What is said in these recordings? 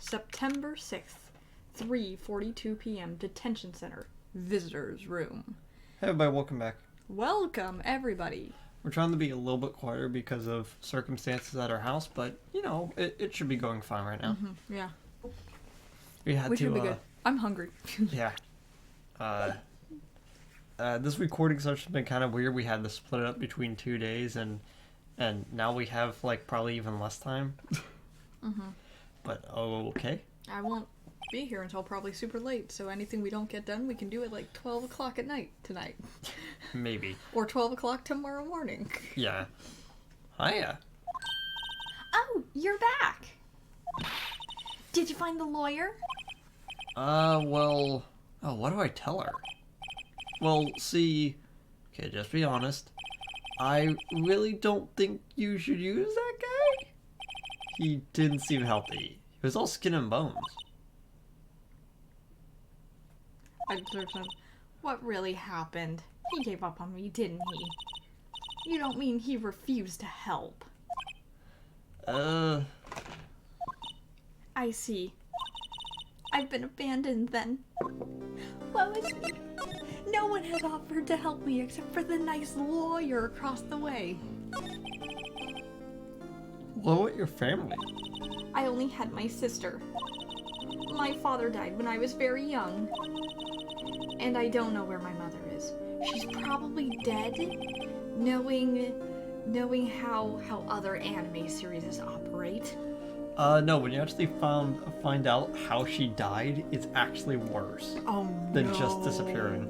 September 6th, 3:42 p.m. Detention Center. Visitors room. Hey everybody, welcome back. Welcome, everybody. We're trying to be a little bit quieter because of circumstances at our house, but, you know, it should be going fine right now. Mm-hmm. Yeah. We should be good. I'm hungry. Yeah. This recording session's been kind of weird. We had to split it up between 2 days, and now we have, like, probably even less time. Mm-hmm. But, okay. I won't be here until probably super late, so anything we don't get done, we can do at like 12 o'clock at night tonight. Maybe. Or 12 o'clock tomorrow morning. Yeah. Hiya. Oh, you're back. Did you find the lawyer? Well... Oh, what do I tell her? Well, see... Okay, just be honest. I really don't think you should use that guy. He didn't seem healthy. He was all skin and bones. What really happened? He gave up on me, didn't he? You don't mean he refused to help? Uh... I see. I've been abandoned then. What was me? No one had offered to help me except for the nice lawyer across the way. What about your family? I only had my sister. My father died when I was very young. And I don't know where my mother is. She's probably dead, knowing how other anime series operate. No, when you actually find out how she died, it's actually worse than just disappearing.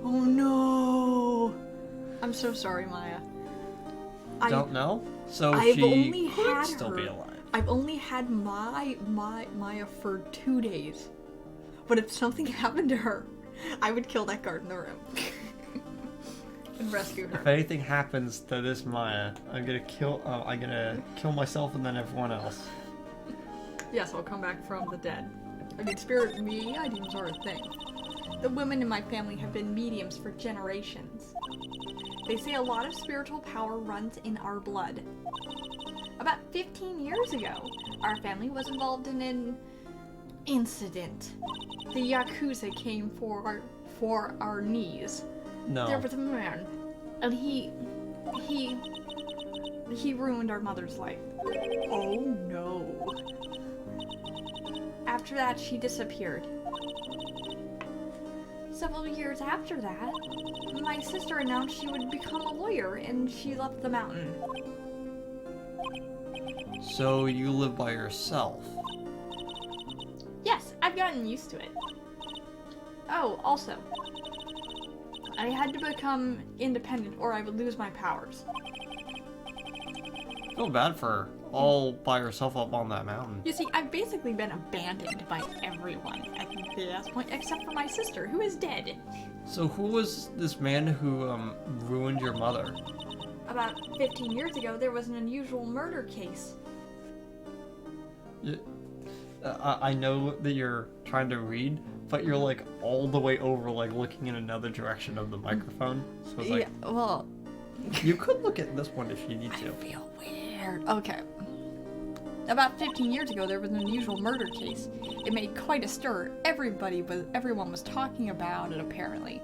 Oh no! I'm so sorry, Maya. Don't know? So I've she only could had still her. be alive. I've only had Maya for 2 days. But if something happened to her, I would kill that guard in the room. And rescue her. If anything happens to this Maya, I'm gonna kill myself and then everyone else. Yes, I'll come back from the dead. I mean, spirit mediums are a thing. The women in my family have been mediums for generations. They say a lot of spiritual power runs in our blood. About 15 years ago, our family was involved in an incident. The Yakuza came for our knees. No. There was a man, and he ruined our mother's life. Oh no. After that, she disappeared. Several years after that, my sister announced she would become a lawyer, and she left the mountain. So you live by yourself? Yes, I've gotten used to it. Oh, also, I had to become independent or I would lose my powers. Feel bad for her, all by herself up on that mountain. You see, I've basically been abandoned by everyone at this point, except for my sister, who is dead. So who was this man who ruined your mother? About 15 years ago, there was an unusual murder case. I know that you're trying to read, but you're like all the way over, like looking in another direction of the microphone. So it's like, Yeah, well, you could look at this one if you need to. I feel weird. Okay. About 15 years ago, there was an unusual murder case. It made quite a stir. Everyone was talking about it, apparently.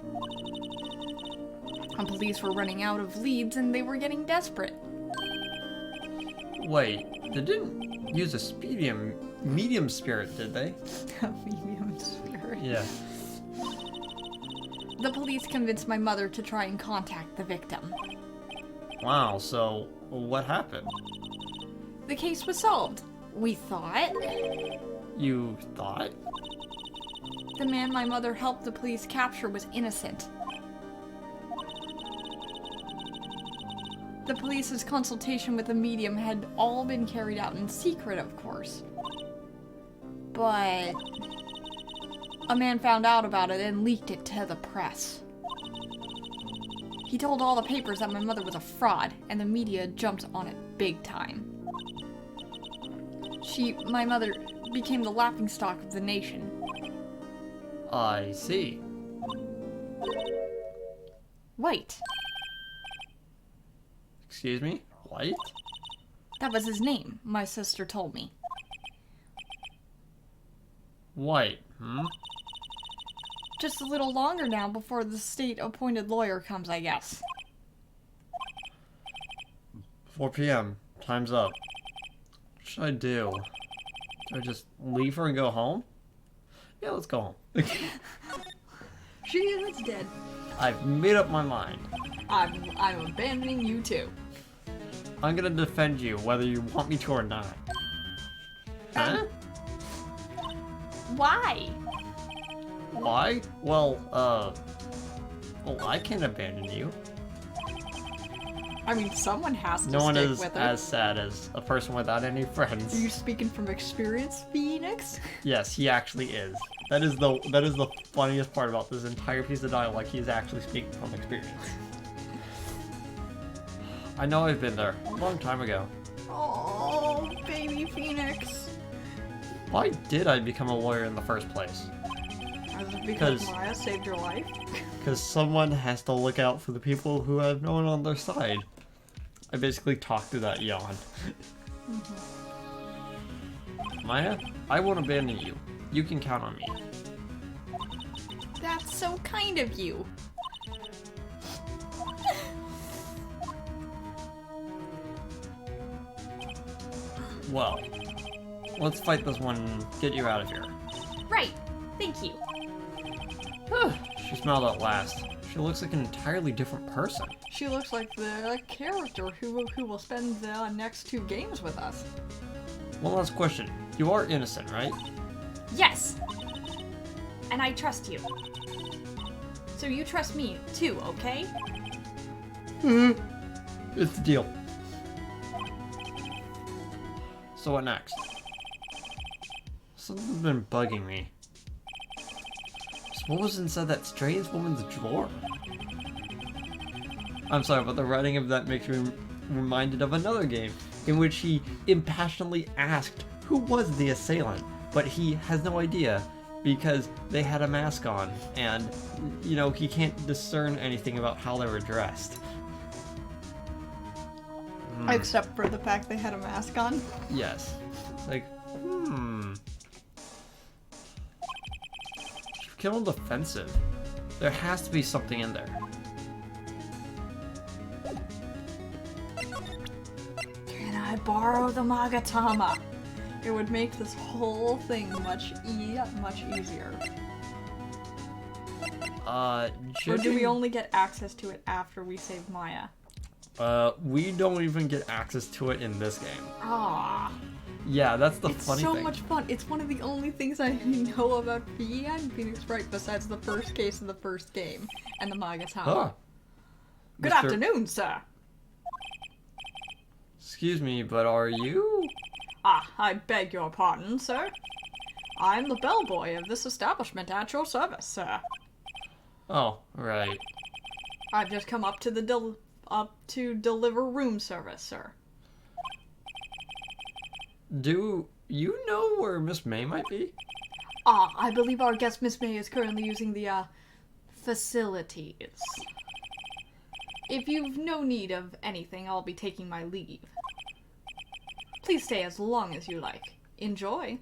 And police were running out of leads, and they were getting desperate. Wait, they didn't use a medium spirit, did they? Medium spirit. Yeah. The police convinced my mother to try and contact the victim. Wow, so what happened? The case was solved, we thought. You thought? The man my mother helped the police capture was innocent. The police's consultation with the medium had all been carried out in secret, of course. But a man found out about it and leaked it to the press. He told all the papers that my mother was a fraud, and the media jumped on it big time. My mother, became the laughingstock of the nation. I see. White. Excuse me? White? That was his name, my sister told me. White, Just a little longer now before the state-appointed lawyer comes, I guess. 4 p.m. Time's up. What should I do? Do I just leave her and go home? Yeah, let's go home. She is dead. I've made up my mind. I'm abandoning you too. I'm gonna defend you whether you want me to or not. Huh? Why? Why? Well, I can't abandon you. I mean, someone has to No one stick is with her. as sad as a person without any friends. Are you speaking from experience, Phoenix? Yes, he actually is. That is the funniest part about this entire piece of dialogue. He is actually speaking from experience. I know I've been there a long time ago. Oh, baby Phoenix. Why did I become a lawyer in the first place? Because Maya saved your life? Because someone has to look out for the people who have no one on their side. I basically talked through that yawn. Maya, I won't abandon you. You can count on me. That's so kind of you. Well, let's fight this one and get you out of here. Right. Thank you. She smiled at last. She looks like an entirely different person. She looks like the character who will spend the next 2 games with us. One last question. You are innocent, right? Yes. And I trust you. So you trust me too, okay? It's the deal. So what next? Something's been bugging me. So what was inside that strange woman's drawer? I'm sorry, but the writing of that makes me reminded of another game in which he impassionately asked who was the assailant, but he has no idea because they had a mask on and, you know, he can't discern anything about how they were dressed. Except for the fact they had a mask on. Yes. Like, You're getting defensive. There has to be something in there. Can I borrow the Magatama? It would make this whole thing much easier. Or do we only get access to it after we save Maya? We don't even get access to it in this game. Ah, Yeah, that's the it's funny so thing. much fun. It's one of the only things I know about V and Phoenix Wright besides the first case of the first game and the Magatama. Huh. Good Mr. afternoon, sir. Excuse me, but are you? Ah, I beg your pardon, sir. I'm the bellboy of this establishment at your service, sir. Oh, right. I've just come up to deliver room service, sir. Do you know where Miss May might be? Ah, I believe our guest Miss May is currently using the facilities. If you've no need of anything, I'll be taking my leave. Please stay as long as you like. Enjoy.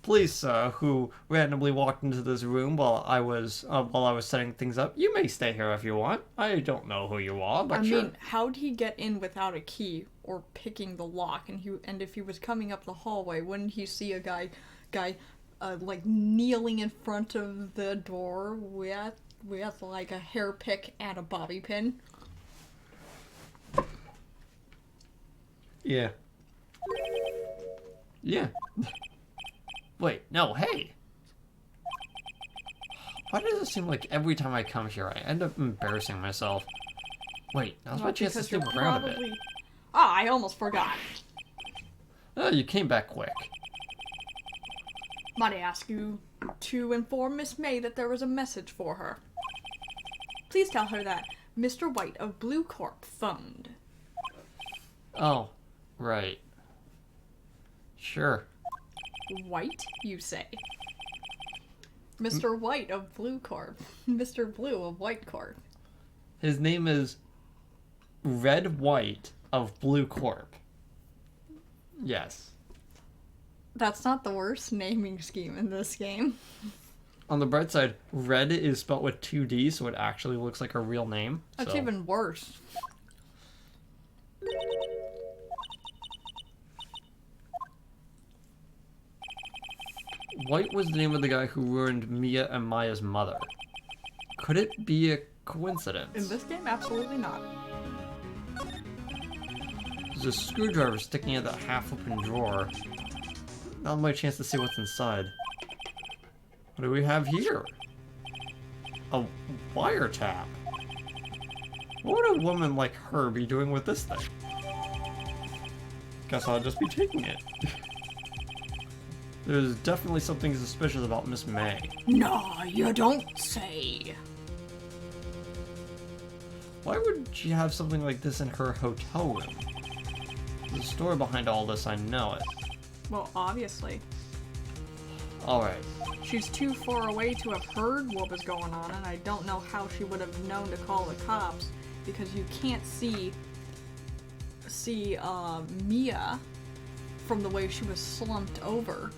Please, sir, who randomly walked into this room while I was setting things up. You may stay here if you want. I don't know who you are, but I sure. mean, how'd he get in without a key or picking the lock? And if he was coming up the hallway, wouldn't he see a guy like kneeling in front of the door with like a hair pick and a bobby pin? Yeah. Yeah. Wait, no, hey! Why does it seem like every time I come here I end up embarrassing myself? Wait, now's my chance to Because snoop you're around a bit. probably... Ah, I almost forgot. Oh, you came back quick. Might I ask you to inform Miss May that there was a message for her? Please tell her that Mr. White of Blue Corp phoned. Oh, right. Sure. White, you say? Mr. White of Blue Corp. Mr. Blue of White Corp. His name is Red White of Blue Corp. Yes. That's not the worst naming scheme in this game. On the bright side, Red is spelt with 2 D's, so it actually looks like a real name. That's so. even worse. White was the name of the guy who ruined Mia and Maya's mother. Could it be a coincidence? In this game, absolutely not. There's a screwdriver sticking out of that half-open drawer. Not my chance to see what's inside. What do we have here? A wiretap. What would a woman like her be doing with this thing? Guess I'll just be taking it. There's definitely something suspicious about Miss May. No, you don't say. Why would she have something like this in her hotel room? There's a story behind all this, I know it. Well, obviously. Alright. She's too far away to have heard what was going on, and I don't know how she would have known to call the cops, because you can't see Mia from the way she was slumped over.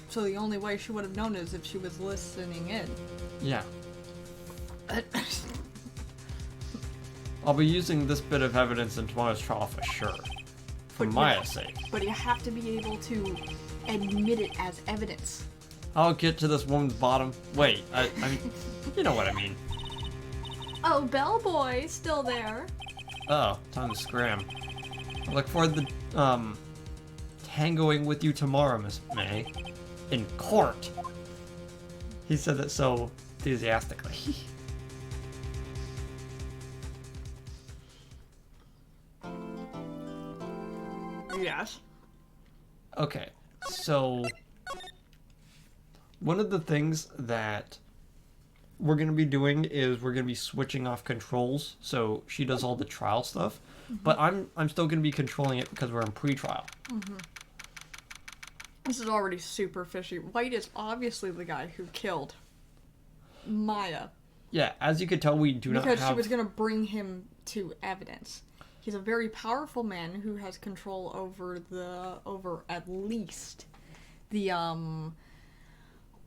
So the only way she would have known is if she was listening in. Yeah. I'll be using this bit of evidence in tomorrow's trial for sure. For Maya's sake. But you have to be able to admit it as evidence. I'll get to this woman's bottom. Wait, I mean, you know what I mean. Oh, Bellboy, still there. Oh, time to scram. I look forward to, tangoing with you tomorrow, Miss May. In court. He said that so enthusiastically. Yes. Okay, so one of the things that we're going to be doing is we're going to be switching off controls, so she does all the trial stuff, but I'm still going to be controlling it because we're in pre-trial. This is already super fishy. White is obviously the guy who killed Maya. Yeah, as you can tell, we do not have... Because she was going to bring him to evidence. He's a very powerful man who has control over at least the,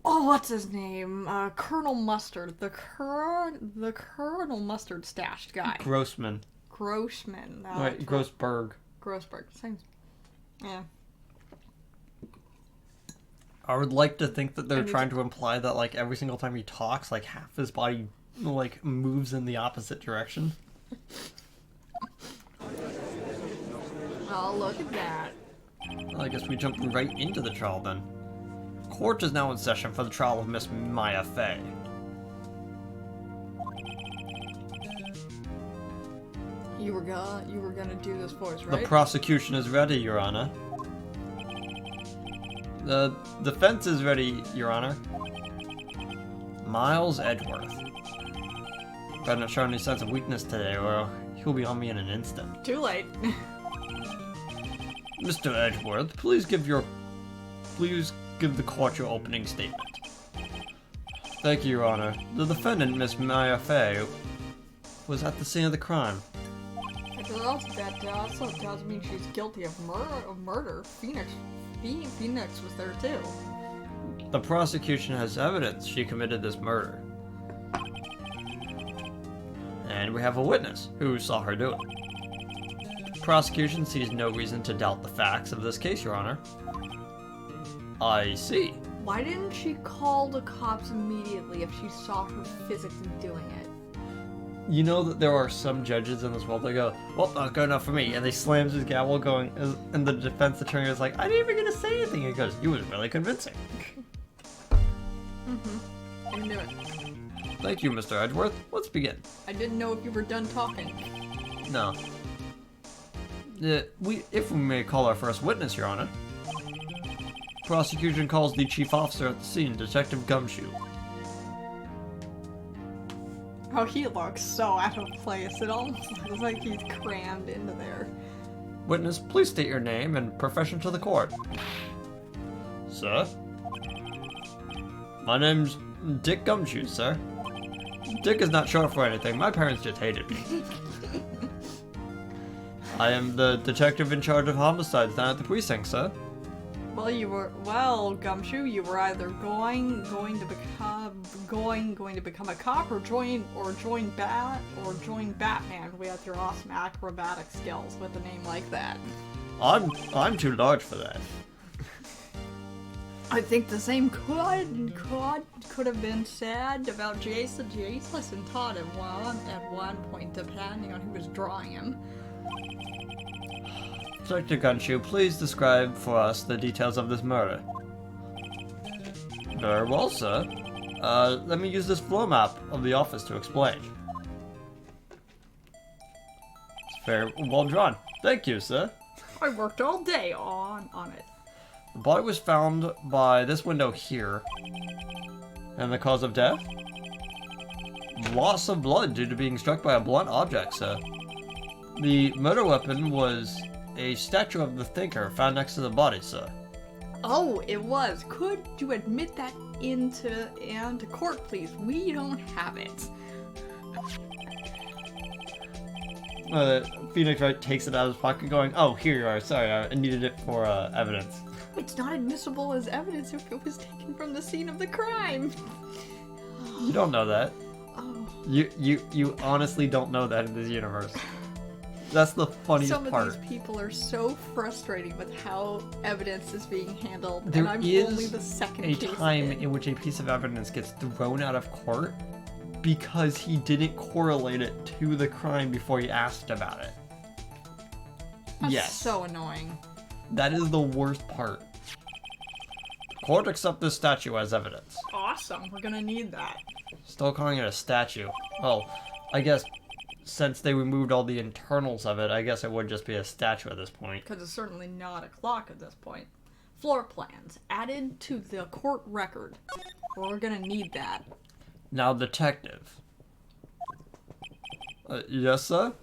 what's his name? Colonel Mustard. The Colonel Mustard stashed guy. Grossman. Grossman. Right, Grossberg. Grossberg. Same. Yeah. I would like to think that they're And trying to imply that, like, every single time he talks, like, half his body, like, moves in the opposite direction. Oh, look at that. Well, I guess we jumped right into the trial, then. Court is now in session for the trial of Miss Maya Fey. You were gonna do this voice, right? The prosecution is ready, Your Honor. The defense is ready, Your Honor. Miles Edgeworth. Better not show any signs of weakness today, or he'll be on me in an instant. Too late. Mr. Edgeworth, please give the court your opening statement. Thank you, Your Honor. The defendant, Miss Maya Fey, was at the scene of the crime. That also tells me she's guilty of murder. Phoenix was there too. The prosecution has evidence she committed this murder. And we have a witness who saw her do it. The prosecution sees no reason to doubt the facts of this case, Your Honor. I see. Why didn't she call the cops immediately if she saw her physically doing it? You know that there are some judges in this world that go, well, not good enough for me, and they slams his gavel going, and the defense attorney is like, I didn't even get to say anything. He goes, you was really convincing. I knew it. Thank you, Mr. Edgeworth. Let's begin. I didn't know if you were done talking. No. If we may call our first witness, Your Honor. Prosecution calls the chief officer at the scene, Detective Gumshoe. Oh, he looks so out of place. It almost looks like he's crammed into there. Witness, please state your name and profession to the court. Sir? My name's Dick Gumshoe, sir. Dick is not short for anything. My parents just hated me. I am the detective in charge of homicides down at the precinct, sir. Well, Gumshoe, you were either going to become a cop or join Batman with your awesome acrobatic skills with a name like that. I'm too large for that. I think the same could have been said about Jason and Todd at one point, depending on who was drawing him. Dr. Gunshoe, please describe for us the details of this murder. Very well, sir. Let me use this floor map of the office to explain. It's very well drawn. Thank you, sir. I worked all day on it. The body was found by this window here. And the cause of death? Loss of blood due to being struck by a blunt object, sir. The murder weapon was a statue of the thinker found next to the body, sir. Oh, it was. Could you admit that into court, please? We don't have it. Phoenix Wright takes it out of his pocket going, oh, here you are, sorry, I needed it for evidence. It's not admissible as evidence if it was taken from the scene of the crime. You don't know that. Oh. You honestly don't know that in this universe. That's the funniest part. Some of these people are so frustrating with how evidence is being handled, There and I'm is only the second a case time in which a piece of evidence gets thrown out of court because he didn't correlate it to the crime before he asked about it. That's yes. so annoying. That is the worst part. Court accept this statue as evidence. Awesome, we're gonna need that. Still calling it a statue. Well, I guess since they removed all the internals of it, I guess it would just be a statue at this point. Because it's certainly not a clock at this point. Floor plans added to the court record. Well, we're gonna need that. Now, detective. Yes, sir?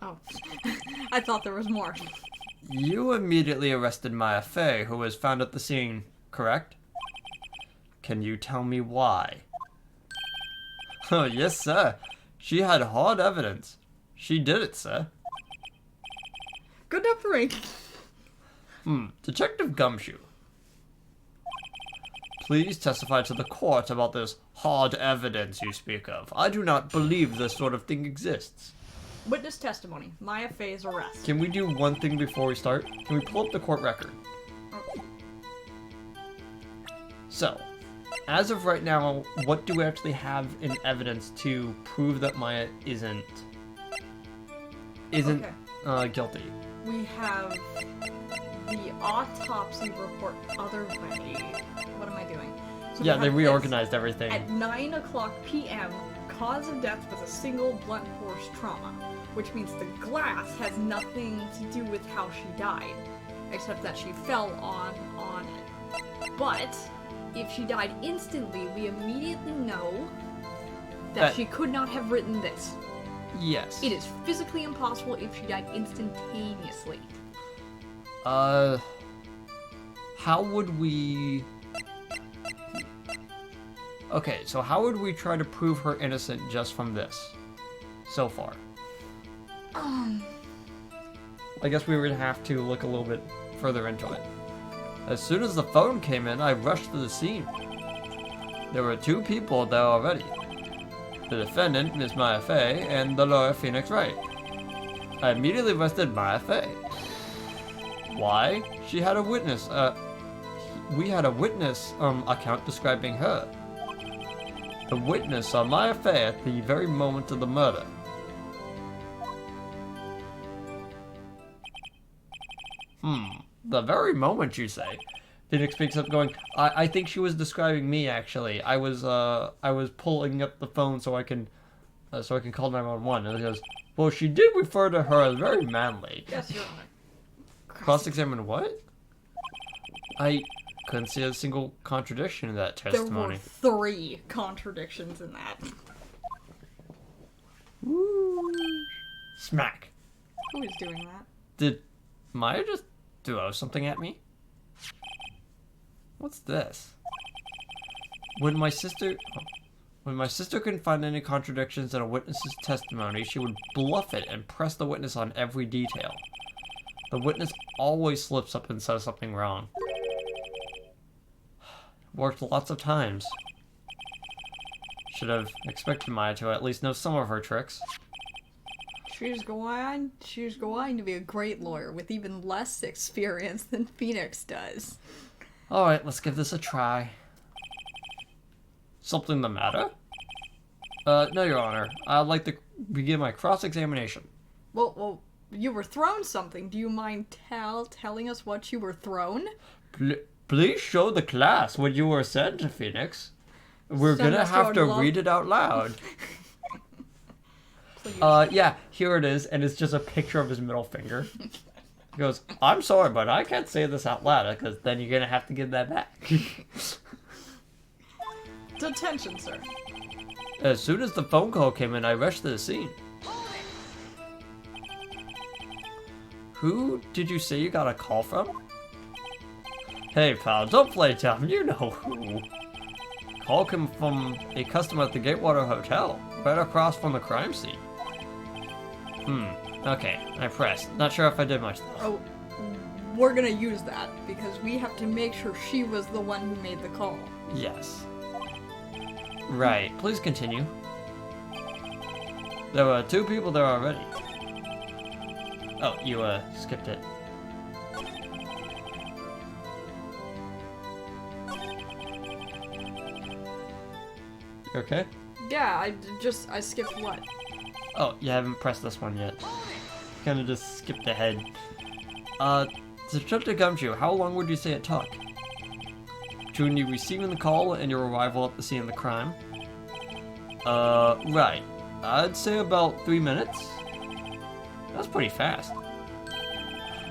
Oh, I thought there was more. You immediately arrested Maya Fey, who was found at the scene, correct? Can you tell me why? Oh, yes, sir. She had hard evidence. She did it, sir. Good enough for me. Detective Gumshoe. Please testify to the court about this hard evidence you speak of. I do not believe this sort of thing exists. Witness testimony. Maya Fey's arrest. Can we do one thing before we start? Can we pull up the court record? So, as of right now, what do we actually have in evidence to prove that Maya isn't guilty? We have the autopsy report. Other way. What am I doing? So Yeah, we they have reorganized this. everything. At 9:00 p.m., cause of death was a single blunt force trauma, which means the glass has nothing to do with how she died, except that she fell on it. But if she died instantly, we immediately know that she could not have written this. Yes. It is physically impossible if she died instantaneously. How would we... Okay, so how would we try to prove her innocent just from this? So far. I guess we would have to look a little bit further into it. As soon as the phone came in, I rushed to the scene. There were two people there already. The defendant, Miss Maya Fey, and the lawyer Phoenix Wright. I immediately arrested Maya Fey. Why? She had a witness, we had a witness, account describing her. The witness saw Maya Fey at the very moment of the murder. The very moment, you say? Phoenix picks up going, I think she was describing me, actually. I was pulling up the phone so I can call 911. And he goes, well, she did refer to her as very manly. Yes, Your Honor. Cross-examine what? I couldn't see a single contradiction in that testimony. There were 3 contradictions in that. Woo. Smack. Who is doing that? Did Maya just throw something at me? What's this? When my sister couldn't find any contradictions in a witness's testimony, she would bluff it and press the witness on every detail. The witness always slips up and says something wrong. Worked lots of times. Should have expected Maya to at least know some of her tricks. She's going to be a great lawyer with even less experience than Phoenix does. Alright, let's give this a try. Something the matter? No, Your Honor. I'd like to begin my cross-examination. Well, you were thrown something. Do you mind telling us what you were thrown? Please show the class what you were sent, Phoenix. We're Send gonna us have your to love. read it out loud. Please. Yeah, here it is, and it's just a picture of his middle finger. He goes, I'm sorry, but I can't say this out loud, because then you're gonna have to give that back. Detention, sir. As soon as the phone call came in, I rushed to the scene. Who did you say you got a call from? Hey, pal, don't play dumb. You know who. Call came from a customer at the Gatewater Hotel, right across from the crime scene. Okay, I pressed. Not sure if I did much though. Oh, we're gonna use that because we have to make sure she was the one who made the call. Yes. Right, please continue. There were 2 people there already. Oh, you, skipped it. You okay? Yeah, I skipped what? Oh, you haven't pressed this one yet. Kinda just skipped ahead. Detective Gumshoe, how long would you say it took? Between you receiving the call and your arrival at the scene of the crime? Right. I'd say about 3 minutes. That's pretty fast.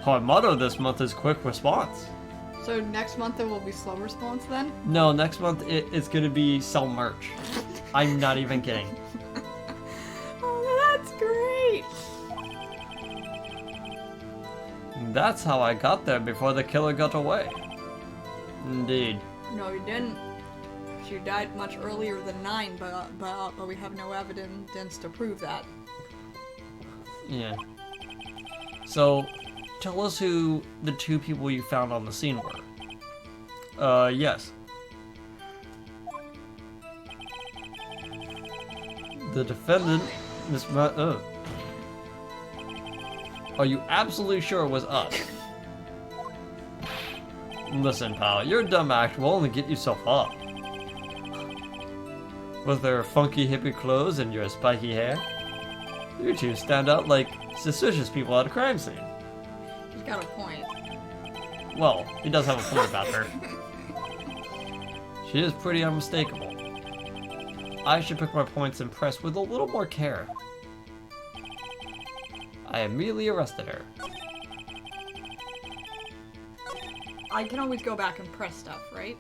Our motto this month is quick response. So next month there will be slow response then? No, next month it's gonna be sell merch. I'm not even kidding. Oh, that's great! That's how I got there before the killer got away. Indeed. No, you didn't. She died much earlier than 9, but we have no evidence to prove that. Yeah. So, tell us who the 2 people you found on the scene were. Yes. The defendant, Miss Are you absolutely sure it was us? Listen, pal, your dumb act will only get you so far. Was there funky hippie clothes and your spiky hair? You 2 stand out like suspicious people at a crime scene. She's got a point. Well, he does have a point about her. She is pretty unmistakable. I should pick my points and press with a little more care. I immediately arrested her. I can always go back and press stuff, right?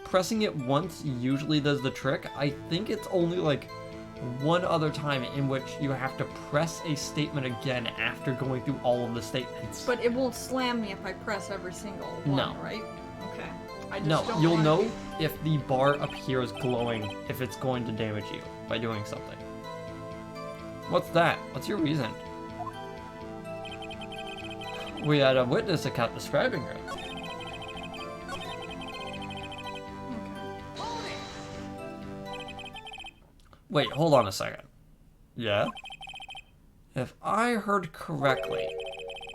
Pressing it once usually does the trick. I think it's only like one other time in which you have to press a statement again after going through all of the statements. But it won't slam me if I press every single one, No. right? Okay. I just No, don't you'll wanna know be- if the bar appears glowing if it's going to damage you by doing something. What's that? What's your reason? We had a witness account describing her. Wait, hold on a second. Yeah? If I heard correctly,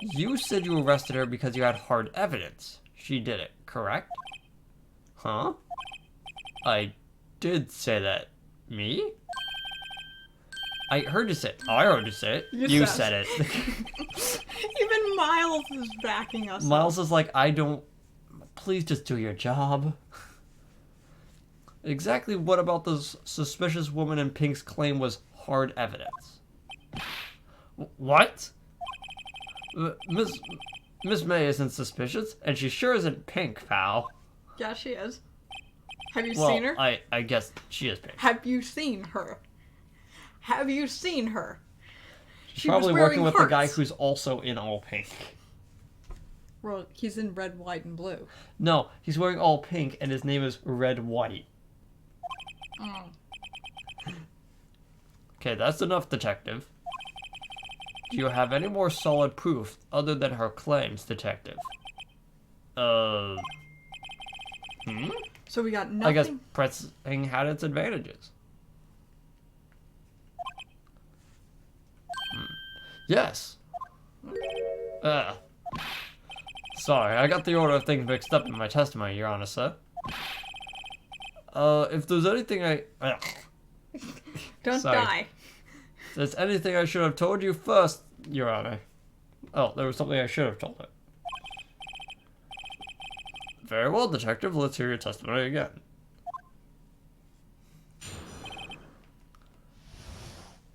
you said you arrested her because you had hard evidence. She did it, correct? Huh? I did say that. Me? I heard you say it. Oh, I heard you say it. You said it. Even Miles is backing us Miles up. is like, I don't... Please just do your job. Exactly what about this suspicious woman in pink's claim was hard evidence? What? Miss May isn't suspicious, and she sure isn't pink, pal. Yeah, she is. Have you Well, seen her? I guess she is pink. Have you seen her? Have you seen her? She's She was probably wearing working with the guy hearts. who's also in all pink. Well, he's in red, white, and blue. No, he's wearing all pink, and his name is Red White. Oh. Okay, that's enough, detective. Do you have any more solid proof other than her claims, detective? Hmm? So we got nothing. I guess pressing had its advantages. Yes. Sorry, I got the order of things mixed up in my testimony, Your Honor, sir. If there's anything Don't Sorry. die. If there's anything I should have told you first, Your Honor. Oh, there was something I should have told her. Very well, detective. Let's hear your testimony again.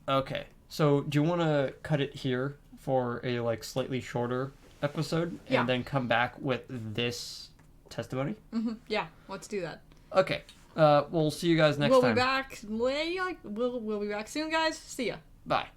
Okay, so do you want to cut it here for a like slightly shorter episode, Yeah. and then come back with this testimony? Yeah, let's do that. Okay. We'll see you guys next We'll time. be back. We'll be back soon, guys. See ya. Bye.